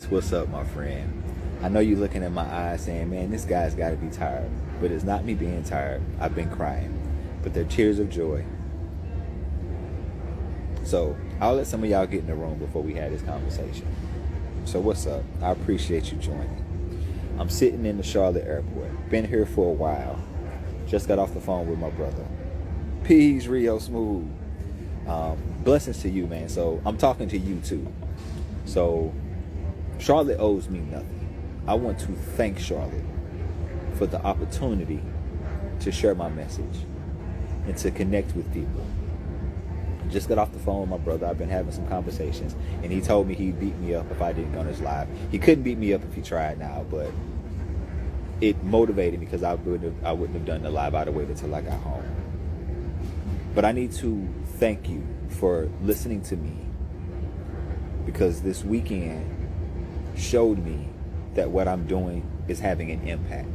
What's up, my friend? I know you're looking at my eyes saying, man, this guy's got to be tired. But it's not me being tired. I've been crying. But they're tears of joy. So I'll let some of y'all get in the room before we have this conversation. So what's up? I appreciate you joining. I'm sitting in the Charlotte airport. Been here for a while. Just got off the phone with my brother. Peace, Rio Smooth. Blessings to you, man. So I'm talking to you too. So Charlotte owes me nothing. I want to thank Charlotte for the opportunity to share my message and to connect with people. Just got off the phone with my brother. I've been having some conversations, and he told me he'd beat me up if I didn't go on his live. He couldn't beat me up if he tried now, but it motivated me because I wouldn't have done the live. I'd have waited until I got home. But I need to thank you for listening to me, because this weekend showed me that what I'm doing is having an impact.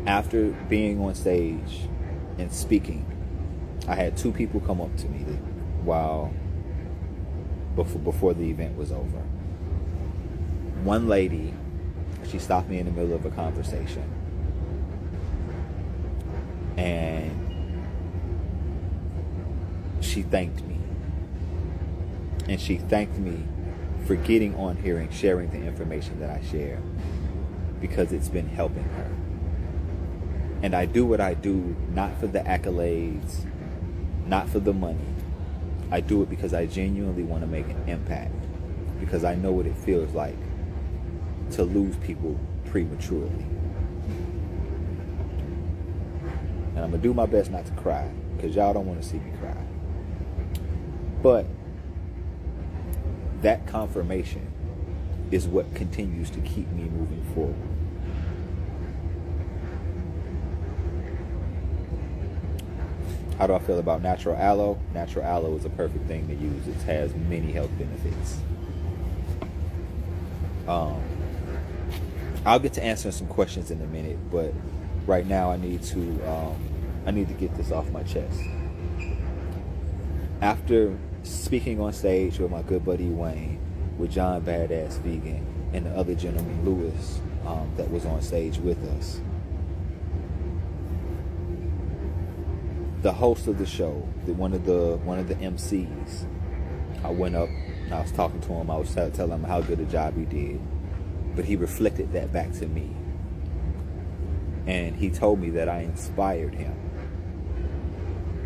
After being on stage and speaking, I had two people come up to me before the event was over. One lady, she stopped me in the middle of a conversation, and she thanked me. And she thanked me for getting on here and sharing the information that I share, because it's been helping her. And I do what I do not for the accolades, not for the money. I do it because I genuinely want to make an impact, because I know what it feels like to lose people prematurely. And I'm going to do my best not to cry, because y'all don't want to see me cry. But that confirmation is what continues to keep me moving forward. How do I feel about natural aloe? Natural aloe is a perfect thing to use. It has many health benefits. I'll get to answering some questions in a minute, but right now I need to get this off my chest. After speaking on stage with my good buddy Wayne, with John Badass Vegan, and the other gentleman Lewis that was on stage with us, the host of the show, one of the MCs, I went up and I was talking to him. I was telling him how good a job he did, but he reflected that back to me, and he told me that I inspired him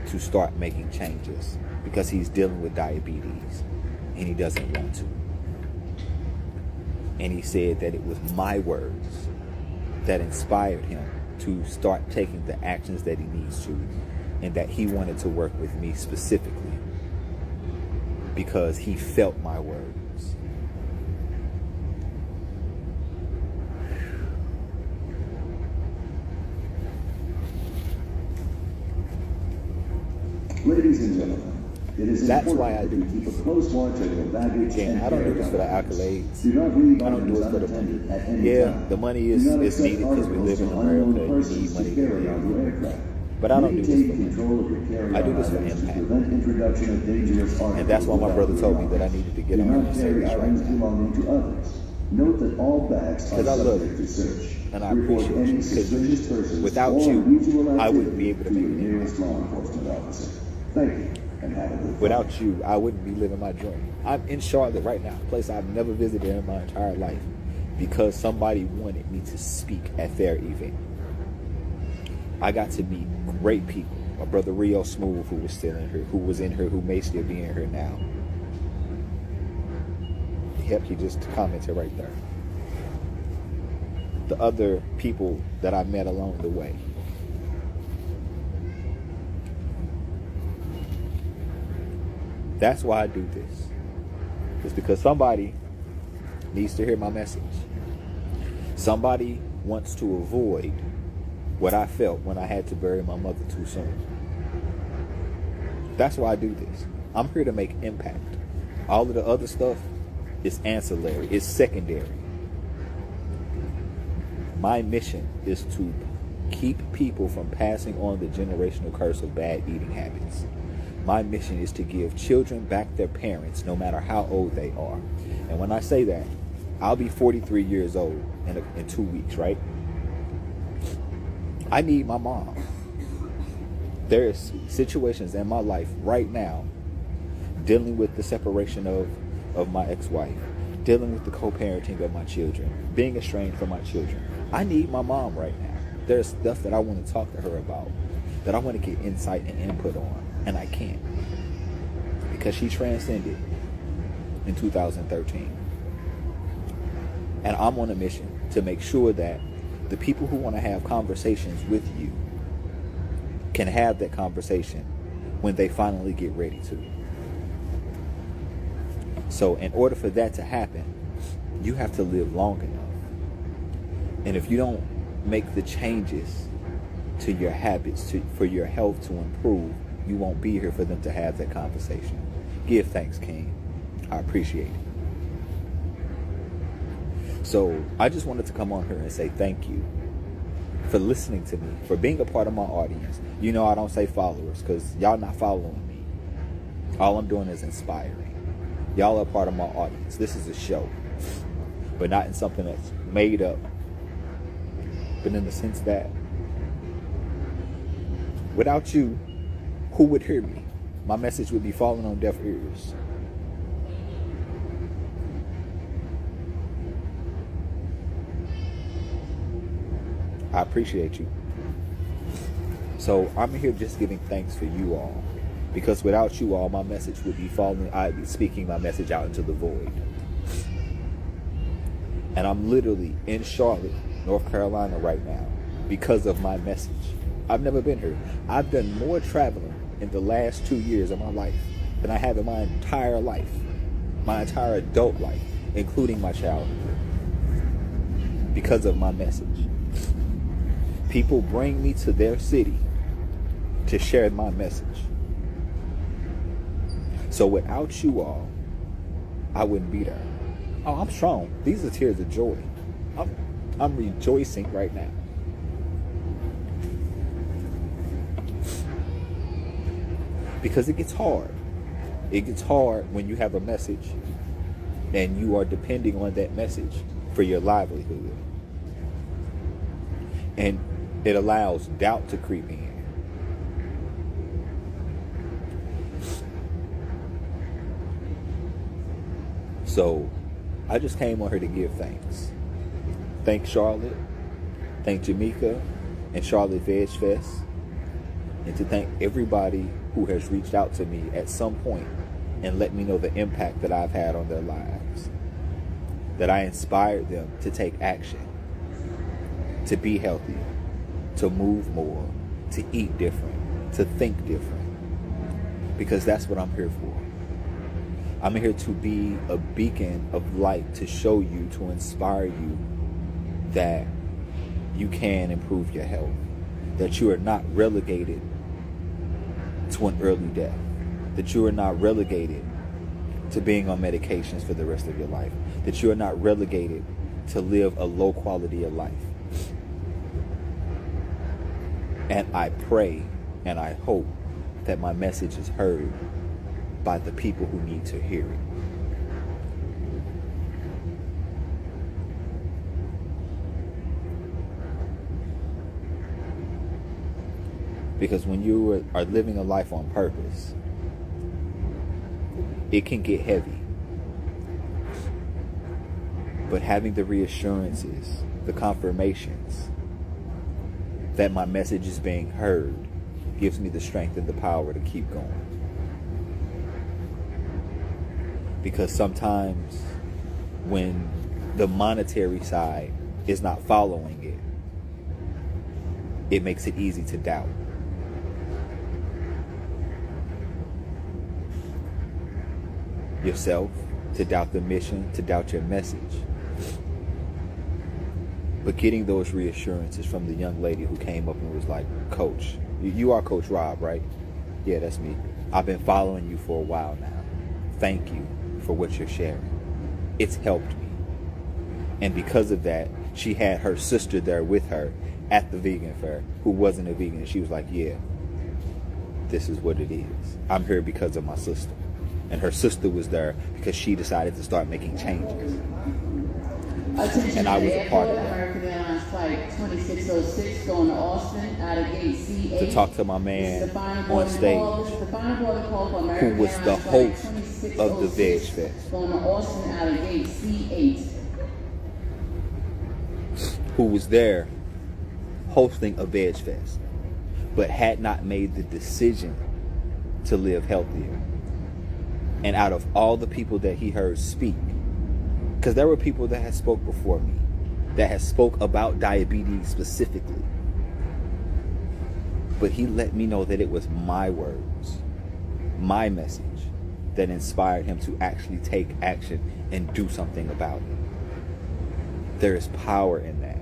to start making changes, because he's dealing with diabetes and he doesn't want to. And he said that it was my words that inspired him to start taking the actions that he needs to, and that he wanted to work with me specifically because he felt my words. Ladies and gentlemen, it is that's why I important do to keep a close watch on your baggage and I don't do this for the carry-on. accolades. Do not leave I don't do items it for the money. unattended at any Yeah, time. the money Do is not needed accept because we live in articles from unknown America. You persons need money to to carry on your live. aircraft. But I don't do this Maintain for money. control of your carry-on I do this for items to impact. prevent introduction of dangerous articles. And that's why my brother without told me your that I knowledge. needed to get Do on not this carry service right items now. belonging to others. Note that all bags are Because I love subject you. to search. And I Report appreciate any you, because suspicious persons without or you, unusual I wouldn't be activity able to to make your it. nearest law enforcement officer. Thank you, and have a good day. Without you, I wouldn't be living my dream. I'm in Charlotte right now, a place I've never visited in my entire life, because somebody wanted me to speak at their event. I got to meet great people. My brother Rio Smooth, who was in here, who may still be in here now. Yep, he just commented right there. The other people that I met along the way. That's why I do this. It's because somebody needs to hear my message. Somebody wants to avoid what I felt when I had to bury my mother too soon. That's why I do this. I'm here to make impact. All of the other stuff is ancillary. It's secondary. My mission is to keep people from passing on the generational curse of bad eating habits. My mission is to give children back their parents, no matter how old they are. And when I say that, I'll be 43 years old in 2 weeks, right? I need my mom. There is situations in my life right now, dealing with the separation of my ex-wife, dealing with the co-parenting of my children, being estranged from my children. I need my mom right now. There's stuff that I want to talk to her about, that I want to get insight and input on, and I can't, because she transcended in 2013. And I'm on a mission to make sure that the people who want to have conversations with you can have that conversation when they finally get ready to. So in order for that to happen, you have to live long enough. And if you don't make the changes to your habits for your health to improve, you won't be here for them to have that conversation. Give thanks, King. I appreciate it. So I just wanted to come on here and say thank you for listening to me, for being a part of my audience. You know, I don't say followers because y'all not following me. All I'm doing is inspiring. Y'all are part of my audience. This is a show, but not in something that's made up, but in the sense that without you, who would hear me? My message would be falling on deaf ears. I appreciate you. So I'm here just giving thanks for you all, because without you all, my message would be falling. I'd be speaking my message out into the void. And I'm literally in Charlotte, North Carolina right now because of my message. I've never been here. I've done more traveling in the last 2 years of my life than I have in my entire life, my entire adult life, including my childhood, because of my message. People bring me to their city to share my message. So without you all, I wouldn't be there. Oh, I'm strong. These are tears of joy. I'm rejoicing right now. Because it gets hard. It gets hard when you have a message and you are depending on that message for your livelihood. And it allows doubt to creep in. So I just came on here to give thanks. Thank Charlotte, thank Jamaica and Charlotte Veg Fest, and to thank everybody who has reached out to me at some point and let me know the impact that I've had on their lives. That I inspired them to take action, to be healthy, to move more, to eat different, to think different. Because that's what I'm here for. I'm here to be a beacon of light, to show you, to inspire you that you can improve your health, that you are not relegated to an early death, that you are not relegated to being on medications for the rest of your life, that you are not relegated to live a low quality of life. And I pray and I hope that my message is heard by the people who need to hear it. Because when you are living a life on purpose, it can get heavy. But having the reassurances, the confirmations that my message is being heard gives me the strength and the power to keep going. Because sometimes when the monetary side is not following it, it makes it easy to doubt. Yourself, to doubt the mission, to doubt your message. But getting those reassurances from the young lady who came up and was like, Coach, you are Coach Rob, right? Yeah, that's me. I've been following you for a while now. Thank you for what you're sharing. It's helped me. And because of that, she had her sister there with her at the vegan fair who wasn't a vegan. And she was like, yeah, this is what it is. I'm here because of my sister. And her sister was there because she decided to start making changes. Attention And I was a part of airport, that. American Airlines Flight 2606 going to Austin out of gate C8. To talk to my man on stage, who who was the host of the Veg Fest, going to Austin out of gate C8. who was there hosting a Veg Fest, but had not made the decision to live healthier. And out of all the people that he heard speak, because there were people that had spoke before me, that had spoke about diabetes specifically, but he let me know that it was my words, my message, that inspired him to actually take action and do something about it. There is power in that.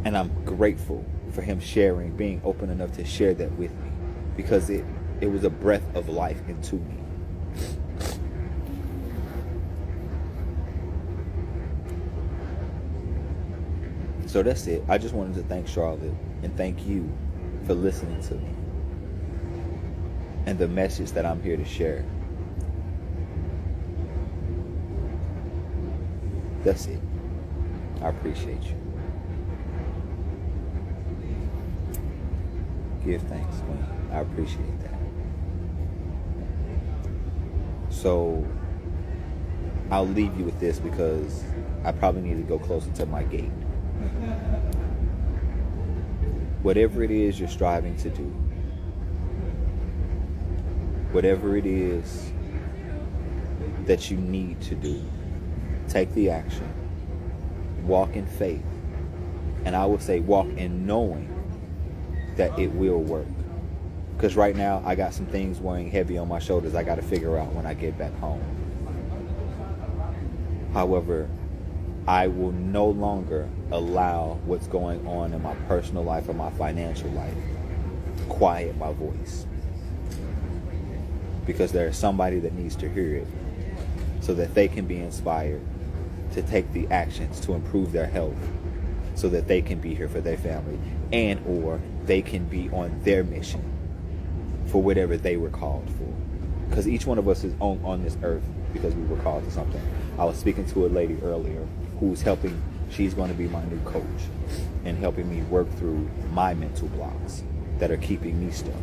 And I'm grateful for him sharing, being open enough to share that with me, because it was a breath of life into me. So that's it. I just wanted to thank Charlotte and thank you for listening to me and the message that I'm here to share. That's it. I appreciate you. Give thanks, Queen. I appreciate that. So I'll leave you with this because I probably need to go closer to my gate. Whatever it is you're striving to do, whatever it is that you need to do, take the action. Walk in faith. And I would say walk in knowing that it will work. Because right now I got some things weighing heavy on my shoulders I got to figure out when I get back home. However, I will no longer allow what's going on in my personal life or my financial life quiet my voice. Because there is somebody that needs to hear it so that they can be inspired to take the actions to improve their health so that they can be here for their family and or they can be on their mission for whatever they were called for. Because each one of us is on this earth because we were called to something. I was speaking to a lady earlier who's helping, she's going to be my new coach and helping me work through my mental blocks that are keeping me stuck.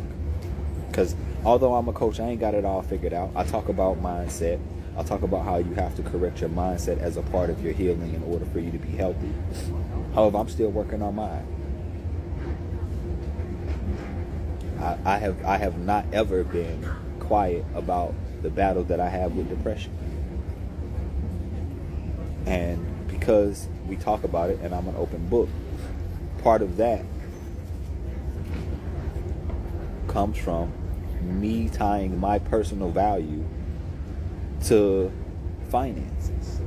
Because although I'm a coach, I ain't got it all figured out. I talk about mindset. I talk about how you have to correct your mindset as a part of your healing in order for you to be healthy. However, I'm still working on mine. I have not ever been quiet about the battle that I have with depression. And because we talk about it and I'm an open book, part of that comes from me tying my personal value to finances.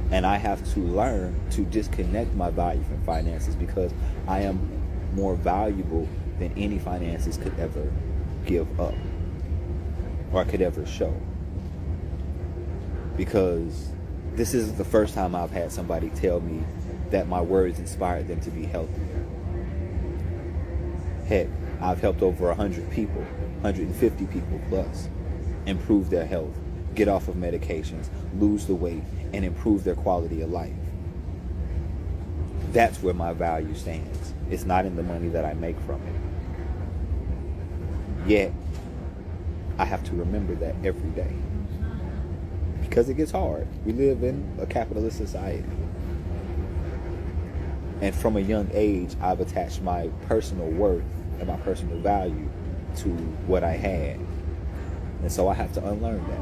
And I have to learn to disconnect my value from finances because I am more valuable than any finances could ever give up or could ever show. Because this isn't the first time I've had somebody tell me that my words inspired them to be healthy. Heck, I've helped over 100 people, 150 people plus, improve their health, get off of medications, lose the weight, and improve their quality of life. That's where my value stands. It's not in the money that I make from it. Yet, I have to remember that every day. Because it gets hard. We live in a capitalist society. And from a young age, I've attached my personal worth and my personal value to what I had. And so I have to unlearn that.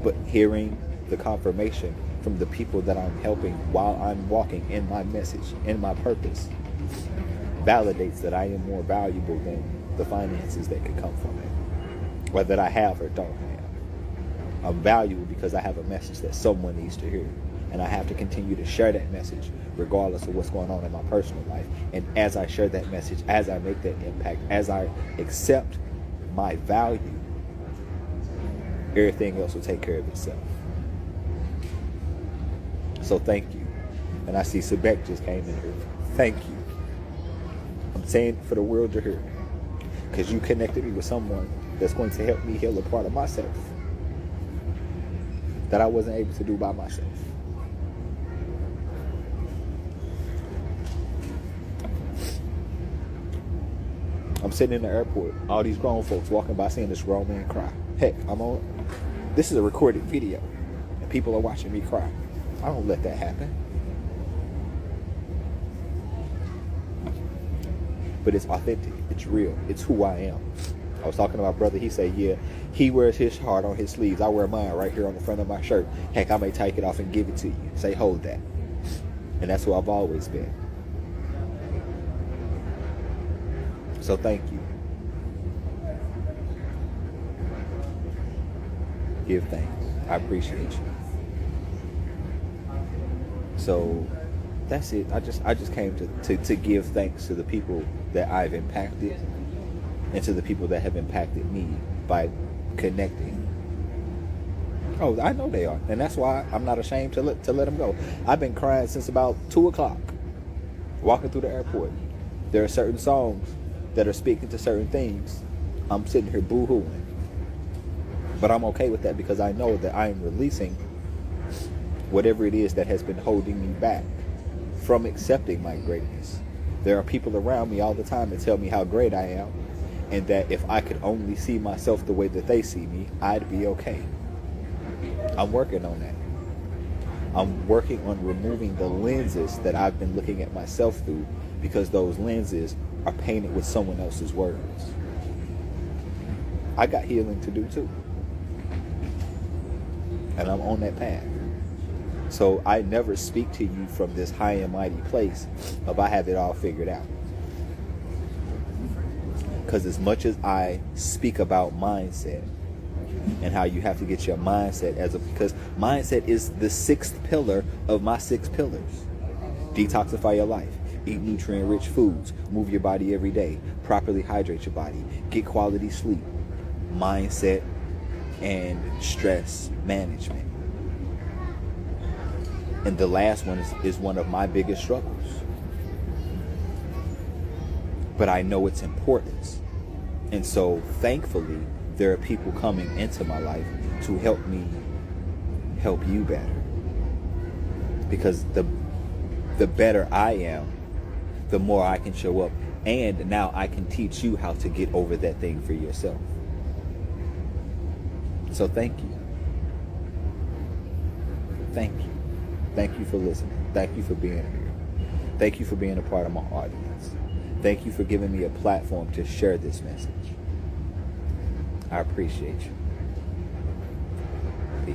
But hearing the confirmation from the people that I'm helping while I'm walking in my message, in my purpose, validates that I am more valuable than the finances that could come from it, or that I have or don't have. I'm valuable because I have a message that someone needs to hear, and I have to continue to share that message regardless of what's going on in my personal life. And as I share that message, as I make that impact, as I accept my value, everything else will take care of itself. So thank you And I see Sebek just came in here. Thank you. I'm saying for the world to hear. Because you connected me with someone that's going to help me heal a part of myself that I wasn't able to do by myself. I'm sitting in the airport, all these grown folks walking by seeing this grown man cry. Heck, this is a recorded video, and people are watching me cry. I don't let that happen. But it's authentic, it's real, it's who I am. I was talking to my brother, he said, yeah, he wears his heart on his sleeves. I wear mine right here on the front of my shirt. Heck, I may take it off and give it to you. Say, hold that. And that's who I've always been. So thank you. Give thanks. I appreciate you. So that's it. I just came to give thanks to the people that I've impacted and to the people that have impacted me by connecting. Oh, I know they are. And that's why I'm not ashamed to let them go. I've been crying since about 2 o'clock, walking through the airport. There are certain songs that are speaking to certain things. I'm sitting here boo-hooing. But I'm okay with that because I know that I am releasing whatever it is that has been holding me back from accepting my greatness. There are people around me all the time that tell me how great I am, and that if I could only see myself the way that they see me, I'd be okay. I'm working on that. I'm working on removing the lenses that I've been looking at myself through, because those lenses are painted with someone else's words. I got healing to do too. And I'm on that path. So I never speak to you from this high and mighty place of I have it all figured out. Because as much as I speak about mindset and how you have to get your mindset because mindset is the 6th pillar of my 6 pillars. Detoxify your life. Eat nutrient-rich foods. Move your body every day. Properly hydrate your body. Get quality sleep. Mindset and stress management. And the last one is one of my biggest struggles. But I know its importance. And so, thankfully, there are people coming into my life to help me help you better. Because the better I am, the more I can show up. And now I can teach you how to get over that thing for yourself. So thank you. Thank you. Thank you for listening. Thank you for being here. Thank you for being a part of my audience. Thank you for giving me a platform to share this message. I appreciate you. Peace.